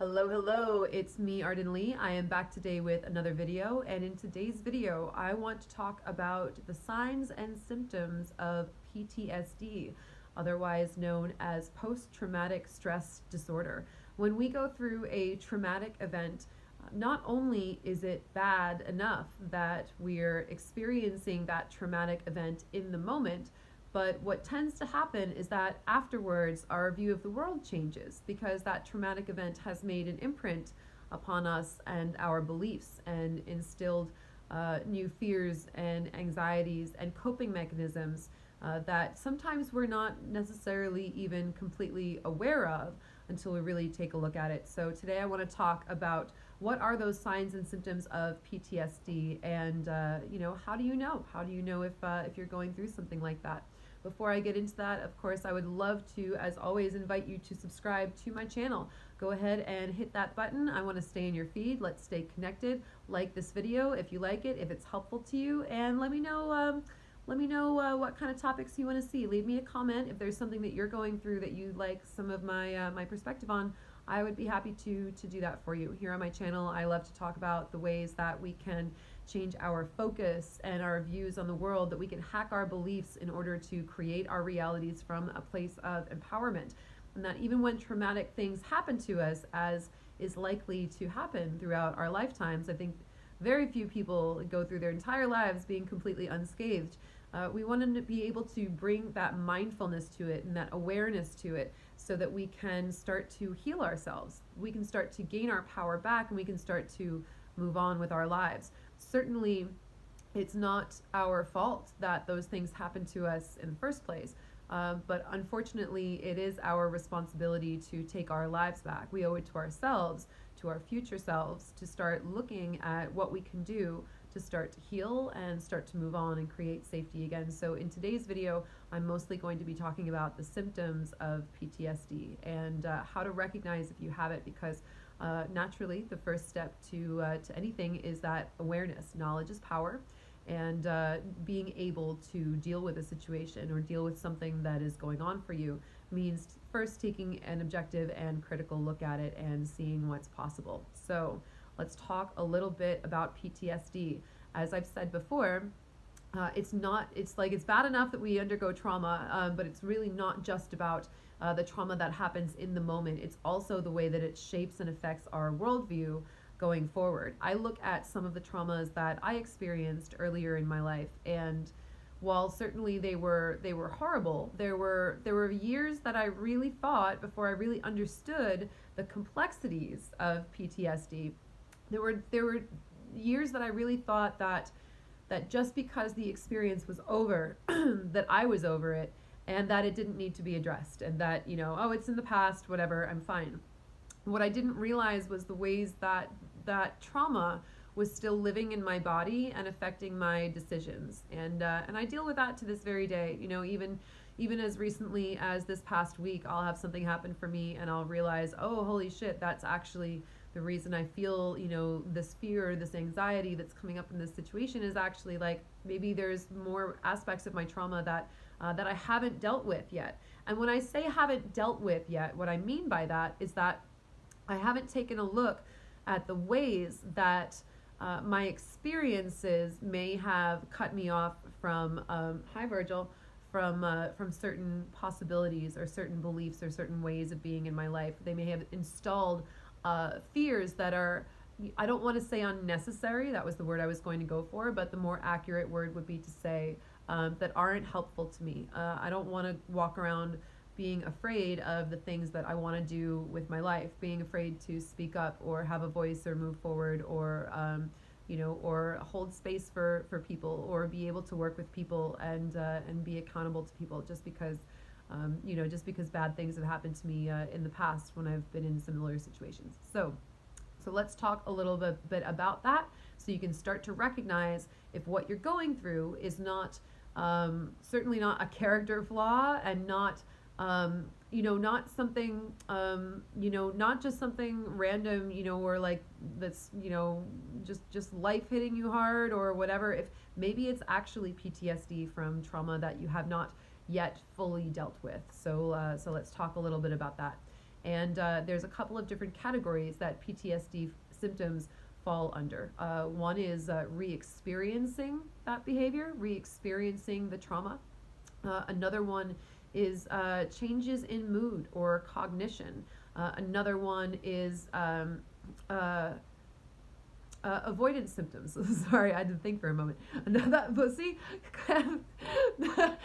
Hello, hello, it's me, Arden Lee. I am back today with another video, and in today's video, I want to talk about the signs and symptoms of PTSD, otherwise known as post-traumatic stress disorder. When we go through a traumatic event, not only is it bad enough that we're experiencing that traumatic event in the moment, but what tends to happen is that afterwards, our view of the world changes because that traumatic event has made an imprint upon us and our beliefs and instilled new fears and anxieties and coping mechanisms that sometimes we're not necessarily even completely aware of until we really take a look at it. So today I want to talk about what are those signs and symptoms of PTSD, and how do you know? How do you know if you're going through something like that? Before I get into that, of course, I would love to, as always, invite you to subscribe to my channel. Go ahead and hit that button. I want to stay in your feed. Let's stay connected. Like this video if you like it, if it's helpful to you, and let me know what kind of topics you want to see. Leave me a comment if there's something that you're going through that you'd like some of my perspective on. I would be happy to do that for you. Here on my channel, I love to talk about the ways that we can change our focus and our views on the world, that we can hack our beliefs in order to create our realities from a place of empowerment. And that even when traumatic things happen to us, as is likely to happen throughout our lifetimes, I think very few people go through their entire lives being completely unscathed. We want to be able to bring that mindfulness to it and that awareness to it so that we can start to heal ourselves. We can start to gain our power back, and we can start to move on with our lives. Certainly, it's not our fault that those things happen to us in the first place. But unfortunately, it is our responsibility to take our lives back. We owe it to ourselves, to our future selves, to start looking at what we can do to start to heal and start to move on and create safety again. So in today's video, I'm mostly going to be talking about the symptoms of PTSD and how to recognize if you have it, because naturally, the first step to anything is that awareness. Knowledge is power, and being able to deal with a situation or deal with something that is going on for you means first taking an objective and critical look at it and seeing what's possible. So let's talk a little bit about PTSD. As I've said before, it's bad enough that we undergo trauma, but it's really not just about the trauma that happens in the moment. It's also the way that it shapes and affects our worldview going forward. I look at some of the traumas that I experienced earlier in my life, and while certainly they were horrible, there were years that I really thought, before I really understood the complexities of PTSD, there were years that I really thought that just because the experience was over, that I was over it, and that it didn't need to be addressed, and that, oh, it's in the past, whatever, I'm fine. What I didn't realize was the ways that that trauma was still living in my body and affecting my decisions. And I deal with that to this very day. Even as recently as this past week, I'll have something happen for me and I'll realize, oh, holy shit, that's actually the reason I feel, this fear, this anxiety that's coming up in this situation is actually like, maybe there's more aspects of my trauma that I haven't dealt with yet. And when I say haven't dealt with yet, what I mean by that is that I haven't taken a look at the ways that my experiences may have cut me off from, hi Virgil, from certain possibilities or certain beliefs or certain ways of being in my life. They may have installed fears that are, I don't want to say unnecessary, that was the word I was going to go for, but the more accurate word would be to say that aren't helpful to me. I don't want to walk around being afraid of the things that I want to do with my life, being afraid to speak up or have a voice or move forward or or hold space for people, or be able to work with people and be accountable to people, just because bad things have happened to me in the past when I've been in similar situations. So let's talk a little bit about that, so you can start to recognize if what you're going through is not certainly not a character flaw, and not not something, not just something random, or like that's, just life hitting you hard or whatever. If maybe it's actually PTSD from trauma that you have not yet fully dealt with. So let's talk a little bit about that. And there's a couple of different categories that PTSD symptoms fall under. One is re-experiencing that behavior, re-experiencing the trauma. Another one is changes in mood or cognition. Another one is avoidance symptoms. Sorry, I had to think for a moment. But see, the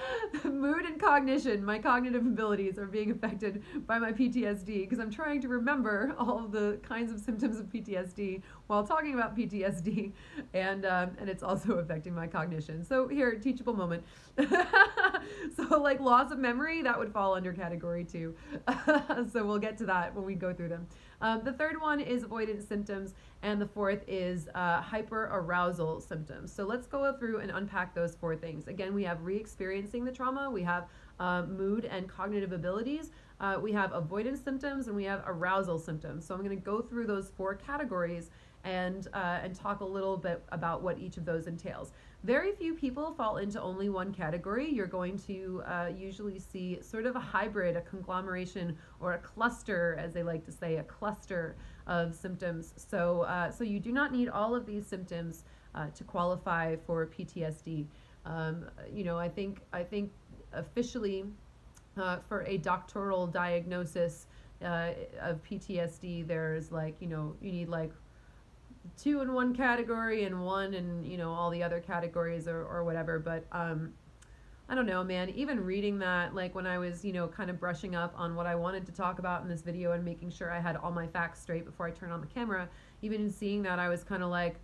mood and cognition, my cognitive abilities are being affected by my PTSD because I'm trying to remember all of the kinds of symptoms of PTSD while talking about PTSD, and it's also affecting my cognition. So here, teachable moment. So like loss of memory, that would fall under category 2. So we'll get to that when we go through them. The third one is avoidance symptoms, and the fourth is hyperarousal symptoms. So let's go through and unpack those 4 things. Again, we have re-experiencing the trauma, we have mood and cognitive abilities, we have avoidance symptoms, and we have arousal symptoms. So I'm going to go through those 4 categories and talk a little bit about what each of those entails. Very few people fall into only one category. You're going to usually see sort of a hybrid, a conglomeration, or a cluster, as they like to say, a cluster of symptoms. So you do not need all of these symptoms to qualify for PTSD. I think officially for a doctoral diagnosis of PTSD, there's you need 2 in one category and 1 in all the other categories or whatever. But I don't know, man, even reading that, when I was kind of brushing up on what I wanted to talk about in this video and making sure I had all my facts straight before I turned on the camera, even in seeing that, I was kind of like,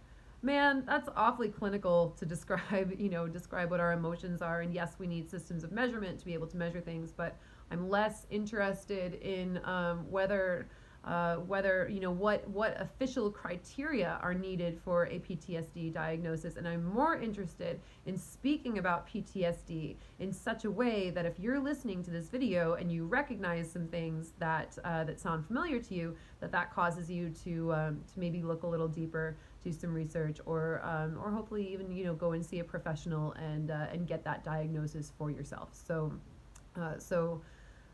man, that's awfully clinical to describe what our emotions are. And yes, we need systems of measurement to be able to measure things, but I'm less interested in whether what official criteria are needed for a PTSD diagnosis, and I'm more interested in speaking about PTSD in such a way that if you're listening to this video and you recognize some things that sound familiar to you, that causes you to maybe look a little deeper, do some research, or hopefully even go and see a professional and get that diagnosis for yourself.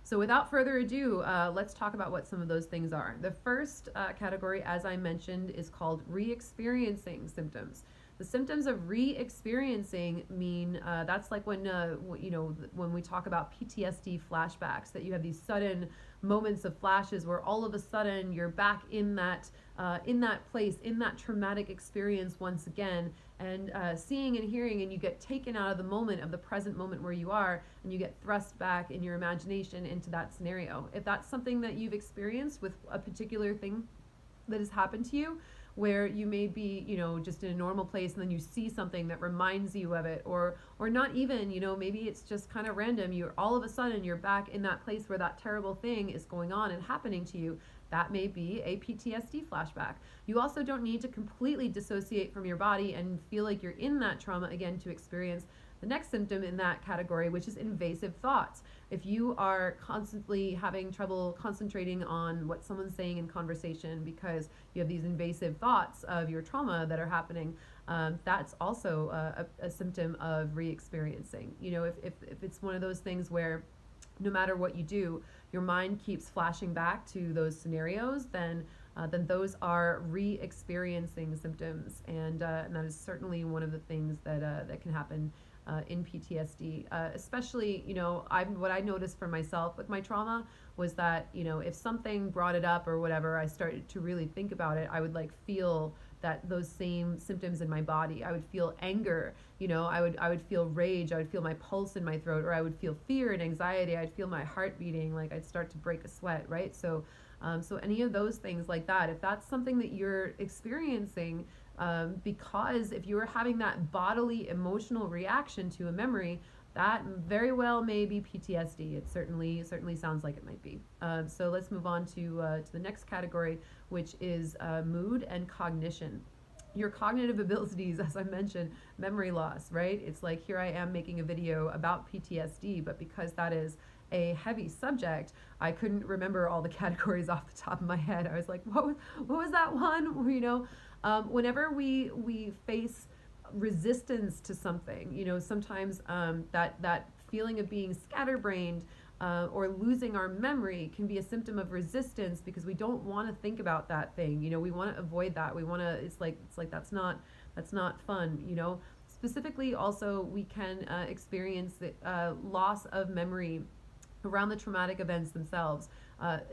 So without further ado, let's talk about what some of those things are. The first category, as I mentioned, is called re-experiencing symptoms. The symptoms of re-experiencing mean that's like when we talk about PTSD flashbacks, that you have these sudden moments of flashes where all of a sudden you're back in that place, in that traumatic experience once again, and seeing and hearing, and you get taken out of the moment, of the present moment where you are, and you get thrust back in your imagination into that scenario. If that's something that you've experienced with a particular thing that has happened to you, where you may be, just in a normal place, and then you see something that reminds you of it, or not even, maybe it's just kind of random. You're all of a sudden you're back in that place where that terrible thing is going on and happening to you. That may be a PTSD flashback. You also don't need to completely dissociate from your body and feel like you're in that trauma again to experience the next symptom in that category, which is invasive thoughts. If you are constantly having trouble concentrating on what someone's saying in conversation because you have these invasive thoughts of your trauma that are happening, that's also a symptom of re-experiencing. If it's one of those things where no matter what you do, your mind keeps flashing back to those scenarios, then those are re-experiencing symptoms, and that is certainly one of the things that can happen in PTSD. Especially, what I noticed for myself with my trauma was that, if something brought it up or whatever, I started to really think about it, I would feel that those same symptoms in my body. I would feel anger, I would feel rage, I would feel my pulse in my throat, or I would feel fear and anxiety, I'd feel my heart beating, I'd start to break a sweat, right? So any of those things like that, if that's something that you're experiencing, because if you are having that bodily emotional reaction to a memory, that very well may be PTSD. It certainly sounds like it might be. So let's move on to the next category, which is mood and cognition. Your cognitive abilities, as I mentioned, memory loss, right? It's like here I am making a video about PTSD, but because that is a heavy subject, I couldn't remember all the categories off the top of my head. I was like, what was that one? Whenever we face resistance to something, sometimes that feeling of being scatterbrained, or losing our memory can be a symptom of resistance because we don't want to think about that thing. We want to avoid that. We want to. It's like that's not fun. Specifically, also we can experience the loss of memory around the traumatic events themselves.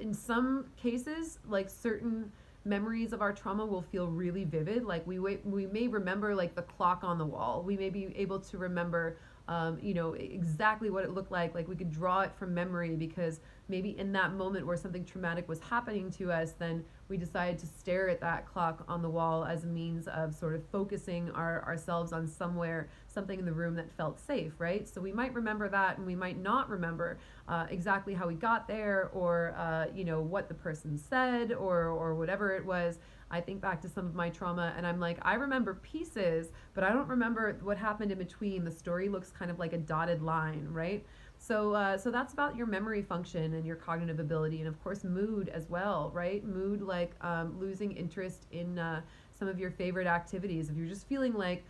In some cases, like certain memories of our trauma will feel really vivid. Like we may remember like the clock on the wall. We may be able to remember exactly what it looked like. Like we could draw it from memory because maybe in that moment where something traumatic was happening to us, then we decided to stare at that clock on the wall as a means of sort of focusing ourselves on something in the room that felt safe, right? So we might remember that, and we might not remember exactly how we got there, or what the person said, or whatever it was. I think back to some of my trauma and I'm like, I remember pieces, but I don't remember what happened in between. The story looks kind of like a dotted line, right? So that's about your memory function and your cognitive ability, and of course mood as well, right? Mood, like losing interest in some of your favorite activities. If you're just feeling like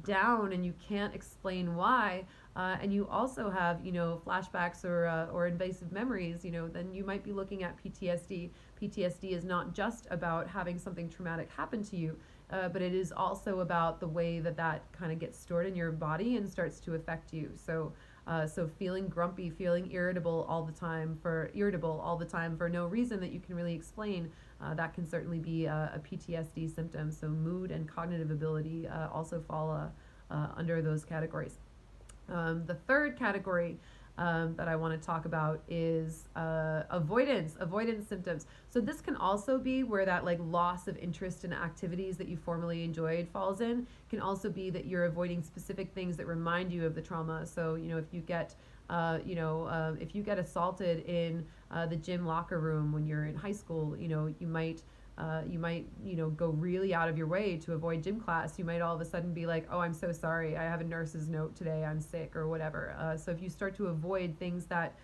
down and you can't explain why, and you also have flashbacks or invasive memories, then you might be looking at PTSD. PTSD is not just about having something traumatic happen to you, but it is also about the way that kind of gets stored in your body and starts to affect you. So feeling grumpy, feeling irritable all the time for no reason that you can really explain, that can certainly be a PTSD symptom. So mood and cognitive ability also fall under those categories. The third category that I want to talk about is avoidance symptoms. So this can also be where that like loss of interest in activities that you formerly enjoyed falls in. It can also be that you're avoiding specific things that remind you of the trauma. So if you get if you get assaulted in the gym locker room when you're in high school, you might go really out of your way to avoid gym class. You might all of a sudden be like, oh, I'm so sorry, I have a nurse's note today, I'm sick, or whatever. So if you start to avoid things that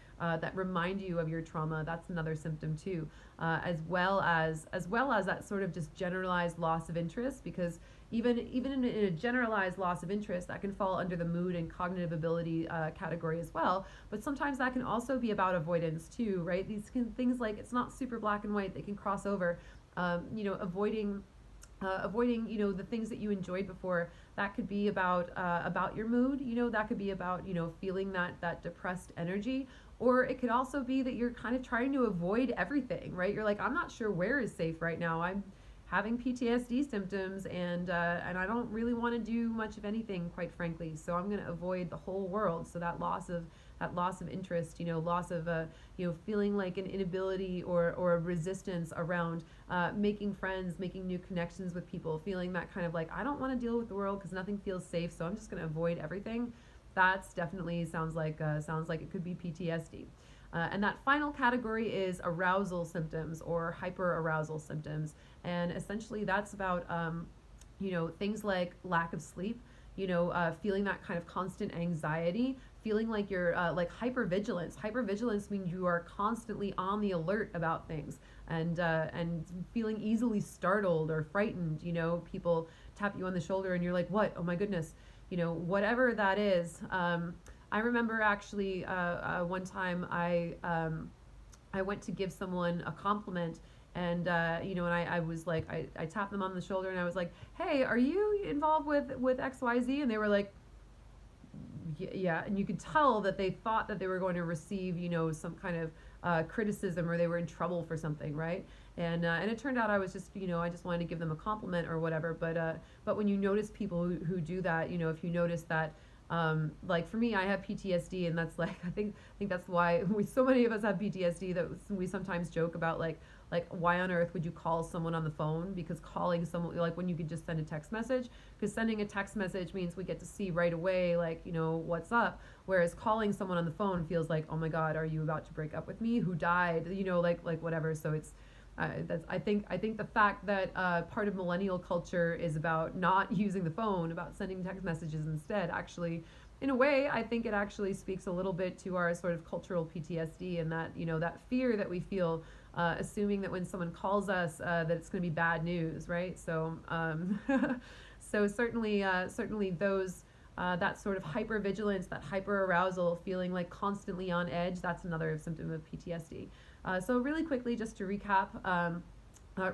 remind you of your trauma, that's another symptom too, as well as that sort of just generalized loss of interest, because even in a generalized loss of interest, that can fall under the mood and cognitive ability category as well. But sometimes that can also be about avoidance too, right? Things like, it's not super black and white, they can cross over. Avoiding the things that you enjoyed before. That could be about your mood. That could be about feeling that depressed energy, or it could also be that you're kind of trying to avoid everything, right? You're like, I'm not sure where is safe right now. I'm having PTSD symptoms, and I don't really want to do much of anything, quite frankly. So I'm going to avoid the whole world. So that loss of interest, loss of feeling like an inability or a resistance around making friends, making new connections with people, feeling that kind of like, I don't want to deal with the world because nothing feels safe, so I'm just going to avoid everything. That's definitely sounds like it could be PTSD. And that final category is arousal symptoms or hyperarousal symptoms. And essentially that's about, things like lack of sleep, feeling that kind of constant anxiety, feeling like you're like hypervigilance. Hypervigilance means you are constantly on the alert about things, and feeling easily startled or frightened. People tap you on the shoulder and you're like, what? Oh my goodness. Whatever that is. I remember actually one time I went to give someone a compliment, and and I was like, I tapped them on the shoulder and I was like, hey, are you involved with XYZ? And they were like, yeah. And you could tell that they thought that they were going to receive some kind of criticism, or they were in trouble for something, right? And it turned out I was just I just wanted to give them a compliment or whatever. But when you notice people who do that, if you notice that, like for me, I have PTSD, and that's like, I think that's why so many of us have PTSD, that we sometimes joke about like why on earth would you call someone on the phone? Because calling someone, like when you could just send a text message, because sending a text message means we get to see right away, like, what's up. Whereas calling someone on the phone feels like, oh my God, are you about to break up with me? Who died? Like whatever. So it's, I think the fact that part of millennial culture is about not using the phone, about sending text messages instead, actually, in a way, I think it actually speaks a little bit to our sort of cultural PTSD, and that that fear that we feel, assuming that when someone calls us, that it's going to be bad news, right? So so certainly those That sort of hypervigilance, that hyperarousal, feeling like constantly on edge, that's another symptom of PTSD. So really quickly, just to recap,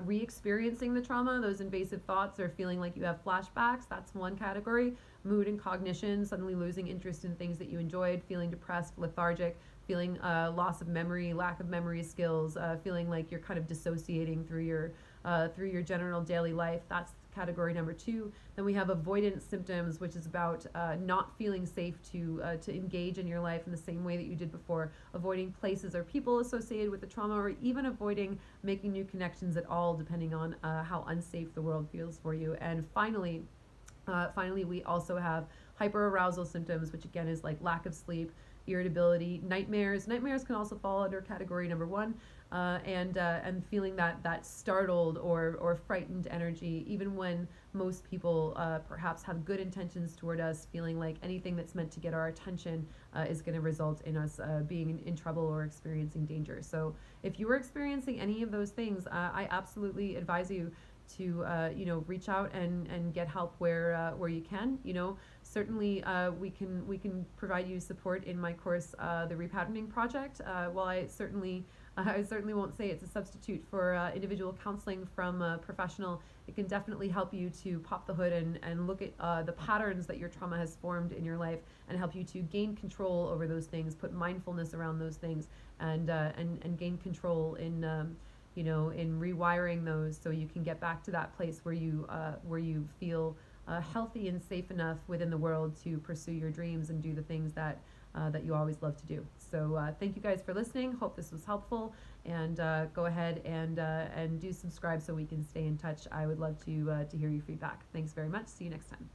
re-experiencing the trauma, those invasive thoughts or feeling like you have flashbacks, that's one category. Mood and cognition, suddenly losing interest in things that you enjoyed, feeling depressed, lethargic, feeling loss of memory, lack of memory skills, feeling like you're kind of dissociating through your general daily life. That's category number 2. Then we have avoidance symptoms, which is about not feeling safe to engage in your life in the same way that you did before, avoiding places or people associated with the trauma, or even avoiding making new connections at all, depending on how unsafe the world feels for you. And finally, we also have hyperarousal symptoms, which again is like lack of sleep, irritability, nightmares. Nightmares can also fall under category number 1, and feeling that startled or frightened energy, even when most people perhaps have good intentions toward us, feeling like anything that's meant to get our attention is going to result in us being in trouble or experiencing danger. So if you are experiencing any of those things, I absolutely advise you to reach out and get help where you can. Certainly we can provide you support in my course, the Repatterning Project. While I certainly won't say it's a substitute for individual counseling from a professional, it can definitely help you to pop the hood and look at the patterns that your trauma has formed in your life, and help you to gain control over those things, put mindfulness around those things, and gain control in in rewiring those, so you can get back to that place where you feel healthy and safe enough within the world to pursue your dreams and do the things that you always love to do. So thank you guys for listening. Hope this was helpful, and go ahead and do subscribe so we can stay in touch. I would love to hear your feedback. Thanks very much. See you next time.